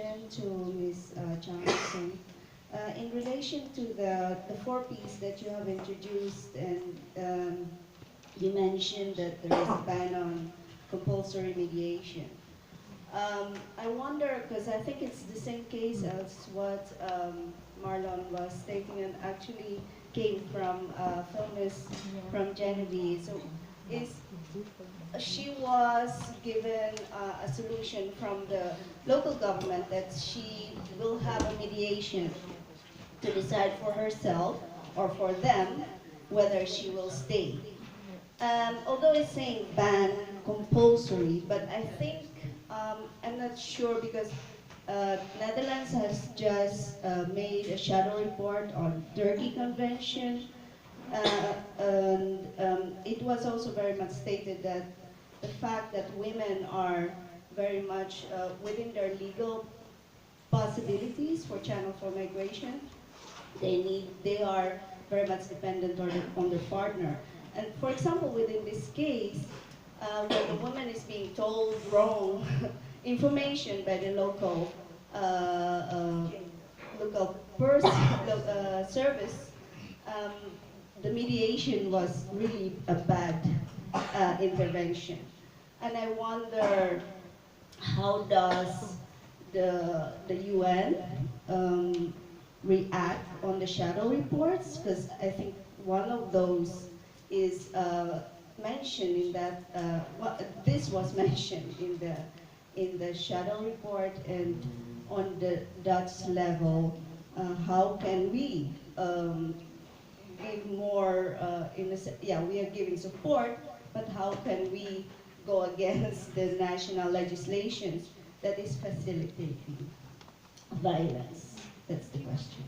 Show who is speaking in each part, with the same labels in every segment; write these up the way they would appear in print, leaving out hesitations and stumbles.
Speaker 1: question to Ms. Johnson. In relation to the four Ps that you have introduced, and you mentioned that there is a ban on compulsory mediation. I wonder, because I think it's the same case as what Marlon was stating, and actually came from feminist from Genevieve. So is she was given a solution from the local government that she will have a mediation to decide for herself or for them whether she will stay. Although it's saying ban compulsory, but I think, I'm not sure because Netherlands has just made a shadow report on Turkey Convention, and it was also very much stated that the fact that women are very much within their legal possibilities for channel for migration, they are very much dependent on their partner. And for example, within this case, when the woman is being told wrong information by the local local person, service, um, the mediation was really a bad intervention. And I wonder, how does the UN react on the shadow reports? Because I think one of those is mentioned in that, well, this was mentioned in the shadow report, and on the Dutch level, how can we give more, yeah, we are giving support, but how can we go against the national legislations that is facilitating violence? That's the question.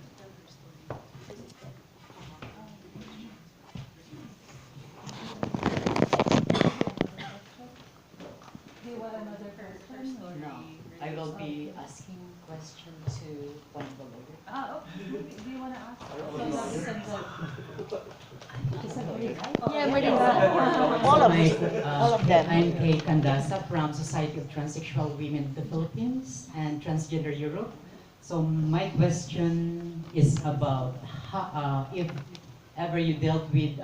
Speaker 2: Do you want another person? Or
Speaker 3: No, I will be asking question to one of the lawyers.
Speaker 2: Oh, do you want to ask?
Speaker 4: Yeah, we're doing
Speaker 5: All of them.
Speaker 3: I'm Kay Candasa from Society of Transsexual Women of the Philippines and Transgender Europe. So my question is about how, if ever you dealt with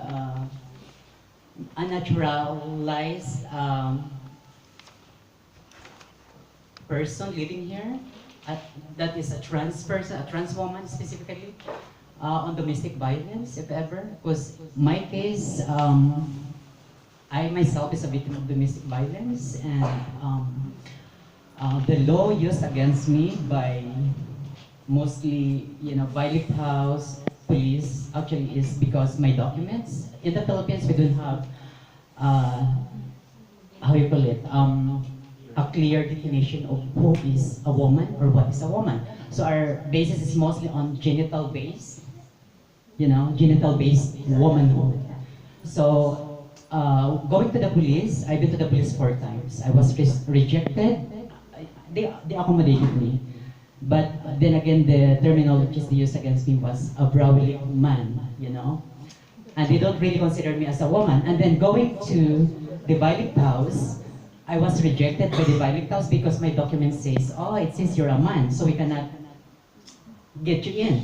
Speaker 3: unnaturalized person living here, that is a trans person, a trans woman specifically, on domestic violence, if ever. Because my case, I myself is a victim of domestic violence, and the law used against me by mostly, Violet House, police, actually is because my documents, in the Philippines we don't have, how you call it, a clear definition of who is a woman or what is a woman. So our basis is mostly on genital based, genital based womanhood. So going to the police, I've been to the police 4 times. I was rejected. They accommodated me. But then again, the terminologies they used against me was a browly man, And they don't really consider me as a woman. And then going to the Violet House, I was rejected by the Violet House because my document says, oh, it says you're a man, so we cannot get you in.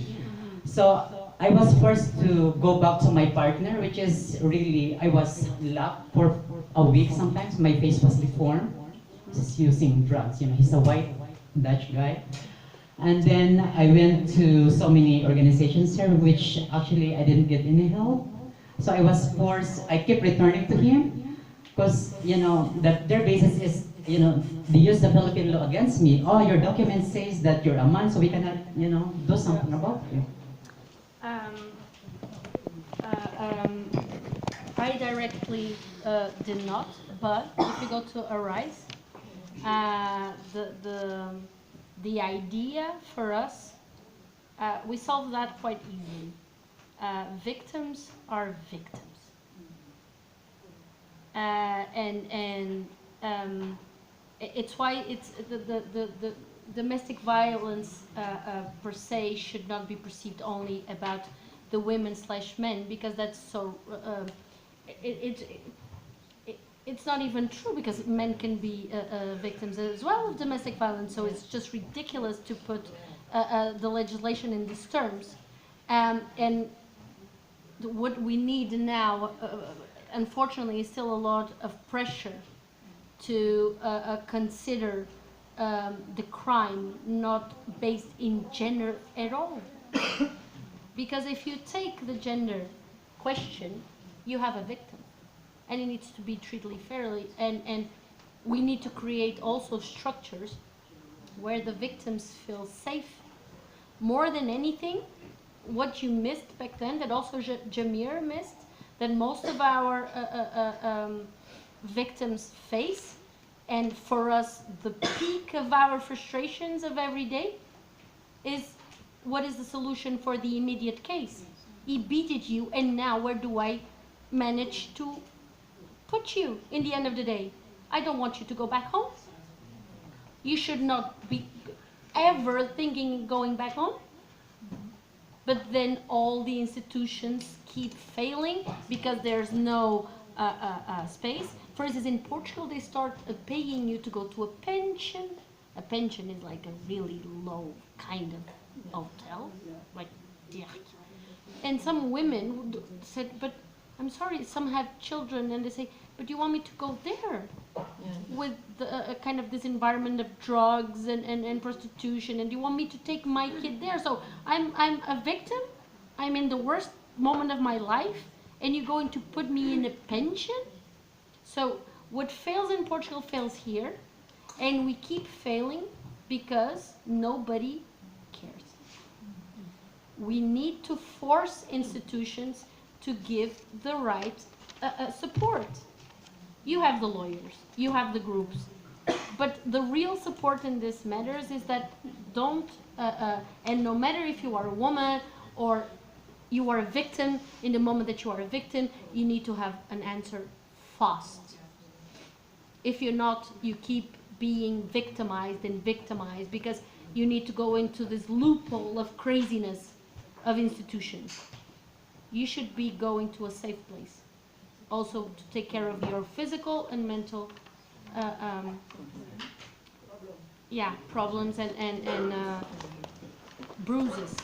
Speaker 3: So I was forced to go back to my partner, which is really, I was locked for a week sometimes. My face was deformed, just using drugs. He's a white Dutch guy. And then I went to so many organizations here, which actually I didn't get any help. So I was forced, I kept returning to him, because, that their basis is, they use the Philippine law against me. Oh, your document says that you're a man, so we cannot, do something about you.
Speaker 4: I directly did not, but if you go to Arise, the idea for us, we solve that quite easily. Victims are victims. It's why it's the domestic violence per se should not be perceived only about the women/men, because that's so it's not even true, because men can be victims as well of domestic violence. So it's just ridiculous to put the legislation in these terms. And what we need now, unfortunately, is still a lot of pressure to consider the crime not based in gender at all. Because if you take the gender question, you have a victim, and it needs to be treated fairly. And we need to create also structures where the victims feel safe. More than anything, what you missed back then, that also Jamir missed, that most of our victims face, and for us the peak of our frustrations of every day, is what is the solution for the immediate case? He beated you, and now where do I manage to put you in the end of the day? I don't want you to go back home. You should not be ever thinking going back home. But then all the institutions keep failing because there's no space. For instance, in Portugal, they start paying you to go to a pension. A pension is like a really low kind of hotel, like, yeah. And some women said, but I'm sorry, some have children, and they say, but you want me to go there with the, kind of this environment of drugs and prostitution, and you want me to take my kid there? So I'm a victim, I'm in the worst moment of my life, and you're going to put me in a pension? So what fails in Portugal fails here, and we keep failing because nobody cares. We need to force institutions to give the right support. You have the lawyers, you have the groups, but the real support in this matters is that don't, and no matter if you are a woman or you are a victim, in the moment that you are a victim, you need to have an answer fast. If you're not, you keep being victimized and victimized because you need to go into this loophole of craziness of institutions. You should be going to a safe place. Also to take care of your physical and mental problems and bruises.